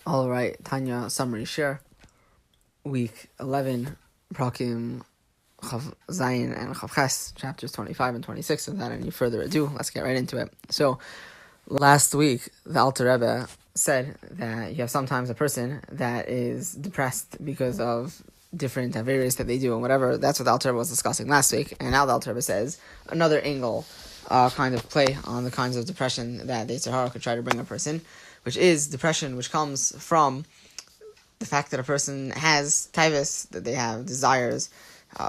All right, Tanya Summary Shiur, week 11, Prakim Chav Zayin and Chav Ches, chapters 25 and 26. Without any further ado, let's get right into it. So, last week, the Alter Rebbe said that you have sometimes a person that is depressed because of different averos that they do and whatever. That's what the Alter Rebbe was discussing last week. And now the Alter Rebbe says another angle, kind of play on the kinds of depression that the Yetzer Hara could try to bring a person, which is depression which comes from the fact that a person has taivas, that they have desires,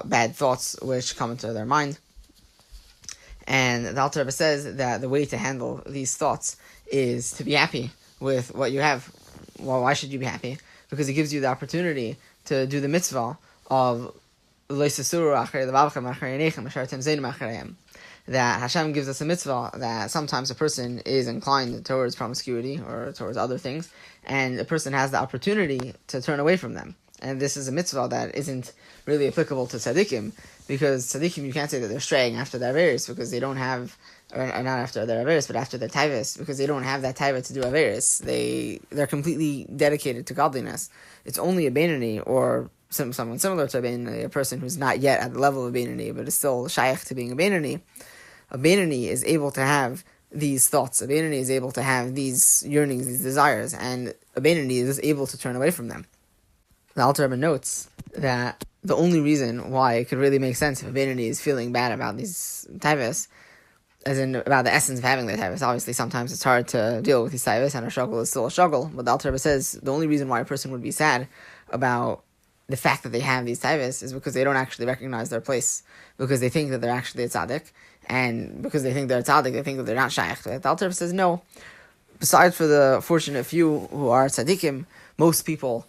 bad thoughts which come into their mind. And the Alter Rebbe says that the way to handle these thoughts is to be happy with what you have. Well, why should you be happy? Because it gives you the opportunity to do the mitzvah of that Hashem gives us a mitzvah that sometimes a person is inclined towards promiscuity or towards other things, and a person has the opportunity to turn away from them. And this is a mitzvah that isn't really applicable to tzaddikim, because tzaddikim, you can't say that they're straying after their averis, because they don't have, or not after their averis, but after their taivas, because they don't have that taiva to do averis. They're completely dedicated to godliness. It's only a Beinoni, or someone similar to a Beinoni, a person who's not yet at the level of a Beinoni, but is still shaykh to being a Beinoni. A Beinoni is able to have these thoughts. A Beinoni is able to have these yearnings, these desires, and a Beinoni is able to turn away from them. The Alter Rebbe notes that the only reason why it could really make sense if a Beinoni is feeling bad about these taivas, as in about the essence of having the taivas. Obviously, sometimes it's hard to deal with these taivas, and a struggle is still a struggle. But the Alter Rebbe says the only reason why a person would be sad about the fact that they have these taivas is because they don't actually recognize their place, because they think that they're actually a tzaddik, and because they think they're a tzaddik, they think that they're not shaykh. The Alter Rebbe says no. Besides for the fortunate few who are tzaddikim, most people,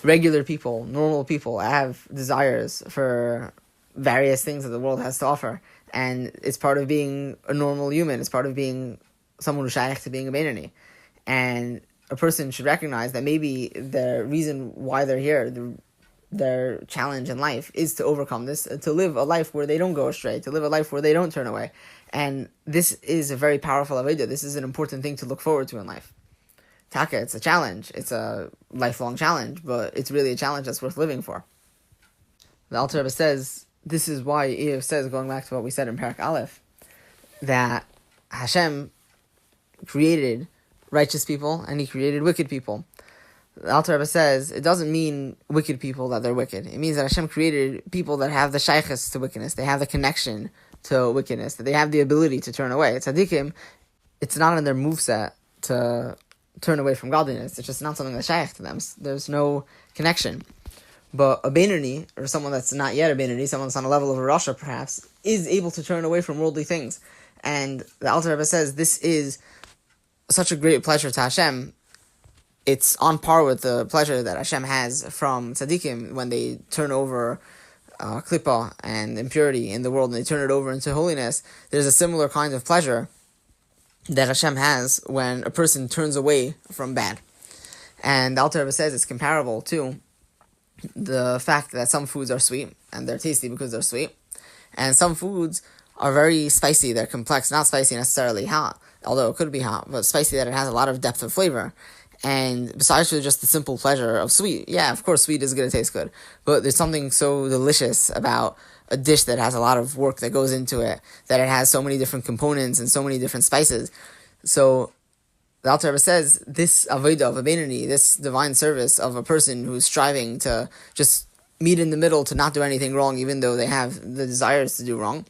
regular people, normal people, have desires for various things that the world has to offer, and it's part of being a normal human. It's part of being someone who's shaykh to being a Beinoni, and a person should recognize that maybe the reason why they're here, their challenge in life, is to overcome this, to live a life where they don't go astray, to live a life where they don't turn away. And this is a very powerful avodah. This is an important thing to look forward to in life. Taka, it's a challenge. It's a lifelong challenge, but it's really a challenge that's worth living for. The Alter Rebbe says, this is why Eiv says, going back to what we said in Parak Aleph, that Hashem created righteous people and he created wicked people. The Alter Rebbe says it doesn't mean wicked people that they're wicked. It means that Hashem created people that have the shaykhs to wickedness. They have the connection to wickedness. That they have the ability to turn away. Tzaddikim, it's not in their moveset to turn away from godliness. It's just not something that's shaykh to them. There's no connection. But a Beinoni, or someone that's not yet a Beinoni, someone that's on a level of a Rasha perhaps, is able to turn away from worldly things. And the Alter Rebbe says this is such a great pleasure to Hashem. It's on par with the pleasure that Hashem has from tzaddikim when they turn over klippah and impurity in the world and they turn it over into holiness. There's a similar kind of pleasure that Hashem has when a person turns away from bad. And the Alter Rebbe says it's comparable to the fact that some foods are sweet and they're tasty because they're sweet, and some foods are very spicy, they're complex, not spicy necessarily hot, although it could be hot, but spicy that it has a lot of depth of flavor. And besides for just the simple pleasure of sweet, yeah, of course sweet is going to taste good, but there's something so delicious about a dish that has a lot of work that goes into it, that it has so many different components and so many different spices. So the Alter Rebbe says this avodah of a Beinoni, this divine service of a person who's striving to just meet in the middle, to not do anything wrong even though they have the desires to do wrong,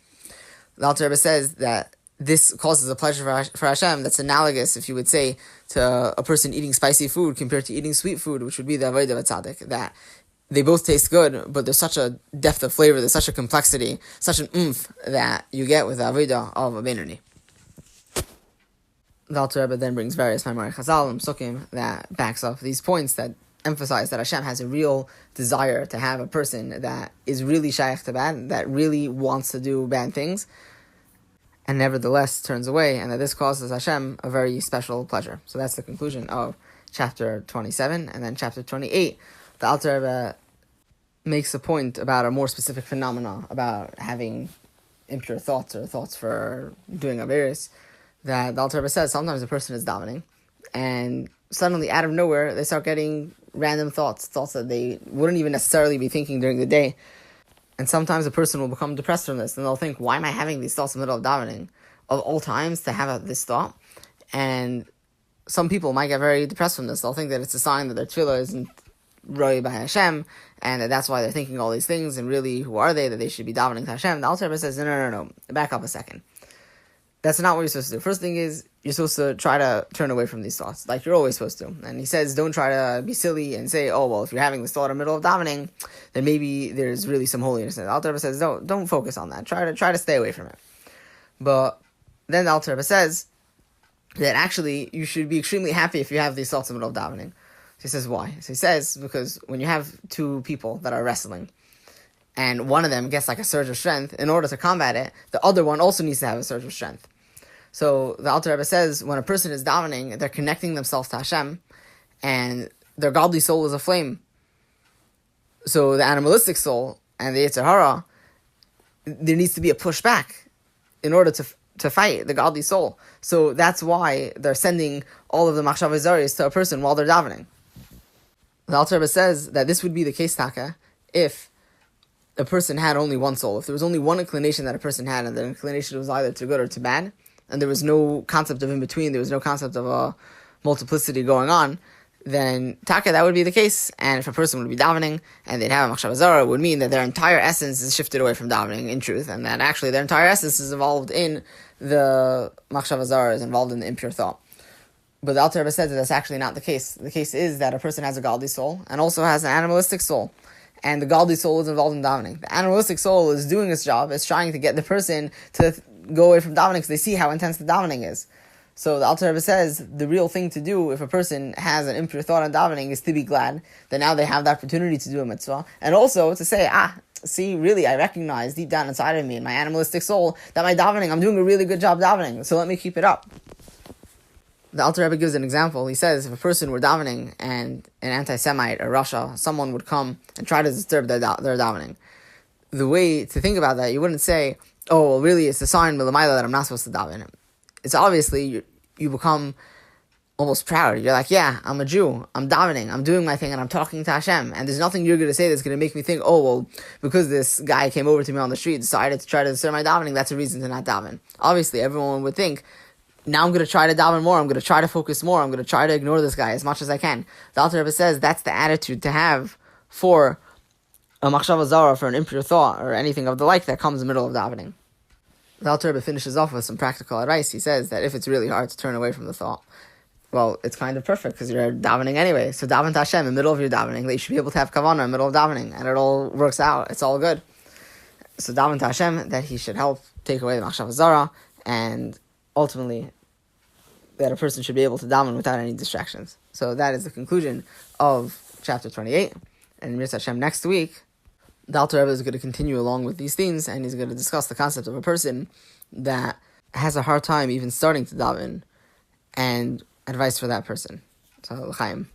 the Alter Rebbe says that this causes a pleasure for Hashem that's analogous, if you would say, to a person eating spicy food compared to eating sweet food, which would be the avodah of a tzaddik, that they both taste good, but there's such a depth of flavor, there's such a complexity, such an oomph that you get with the avodah of a Beinoni. The Alter Rebbe then brings various Maimorei Chazal and Psukim that backs up these points that emphasize that Hashem has a real desire to have a person that is really shaykh to bad, that really wants to do bad things, and nevertheless turns away, and that this causes Hashem a very special pleasure. So that's the conclusion of chapter 27, and then chapter 28. The Alter Rebbe makes a point about a more specific phenomena, about having impure thoughts or thoughts for doing averis, that the Alter Rebbe says sometimes a person is davening, and suddenly out of nowhere, they start getting random thoughts that they wouldn't even necessarily be thinking during the day. And sometimes a person will become depressed from this, and they'll think, why am I having these thoughts in the middle of davening? Of all times to have this thought. And some people might get very depressed from this. They'll think that it's a sign that their tefillah isn't roi by Hashem, and that's why they're thinking all these things, and really, who are they that they should be davening to Hashem? The Alter Rebbe says, no, back up a second. That's not what you're supposed to do. First thing is, you're supposed to try to turn away from these thoughts, like you're always supposed to. And he says, don't try to be silly and say, oh, well, if you're having this thought in the middle of davening, then maybe there's really some holiness in it. The Alter Rebbe says, don't focus on that. Try to stay away from it. But then the Alter Rebbe says that actually you should be extremely happy if you have these thoughts in the middle of davening. So he says, why? So he says, because when you have two people that are wrestling, and one of them gets like a surge of strength, in order to combat it, the other one also needs to have a surge of strength. So the Alter Rebbe says, when a person is davening, they're connecting themselves to Hashem, and their godly soul is aflame. So the animalistic soul and the Yetzer Hara, there needs to be a pushback in order to fight the godly soul. So that's why they're sending all of the machshavos zaros to a person while they're davening. The Alter Rebbe says that this would be the case, Taka, if a person had only one soul. If there was only one inclination that a person had, and the inclination was either to good or to bad, and there was no concept of in between, there was no concept of a multiplicity going on, then Taka, that would be the case. And if a person would be davening and they'd have a machshavos zara, it would mean that their entire essence is shifted away from davening in truth, and that actually their entire essence is involved in the machshavos zara, is involved in the impure thought. But the Alter Rebbe says that that's actually not the case. The case is that a person has a godly soul and also has an animalistic soul. And the godly soul is involved in davening. The animalistic soul is doing its job, is trying to get the person to go away from davening because they see how intense the davening is. So the Alter Rebbe says the real thing to do if a person has an impure thought on davening is to be glad that now they have the opportunity to do a mitzvah. And also to say, see, really, I recognize deep down inside of me, in my animalistic soul, that my davening, I'm doing a really good job davening, so let me keep it up. The Alter Rebbe gives an example. He says, if a person were davening and an anti-Semite or Russia, someone would come and try to disturb their davening. The way to think about that, you wouldn't say, oh, well, really, it's a sign Milamayla that I'm not supposed to daven. It's obviously, you become almost proud. You're like, yeah, I'm a Jew, I'm davening, I'm doing my thing, and I'm talking to Hashem, and there's nothing you're going to say that's going to make me think, oh, well, because this guy came over to me on the street, decided to try to disturb my davening, that's a reason to not daven. Obviously, everyone would think, now I'm going to try to daven more, I'm going to try to focus more, I'm going to try to ignore this guy as much as I can. The Alter Rebbe says that's the attitude to have for a machshavos zara, for an impure thought, or anything of the like that comes in the middle of davening. The Alter Rebbe finishes off with some practical advice. He says that if it's really hard to turn away from the thought, well, it's kind of perfect because you're davening anyway. So daven to Hashem in the middle of your davening. That you should be able to have kavanah in the middle of davening, and it all works out. It's all good. So daven to Hashem that He should help take away the machshavos zara, and ultimately that a person should be able to daven without any distractions. So that is the conclusion of chapter 28. And Mir Hashem, next week, the Alter Rebbe is going to continue along with these themes, and he's going to discuss the concept of a person that has a hard time even starting to daven, and advice for that person. So, l'chaim.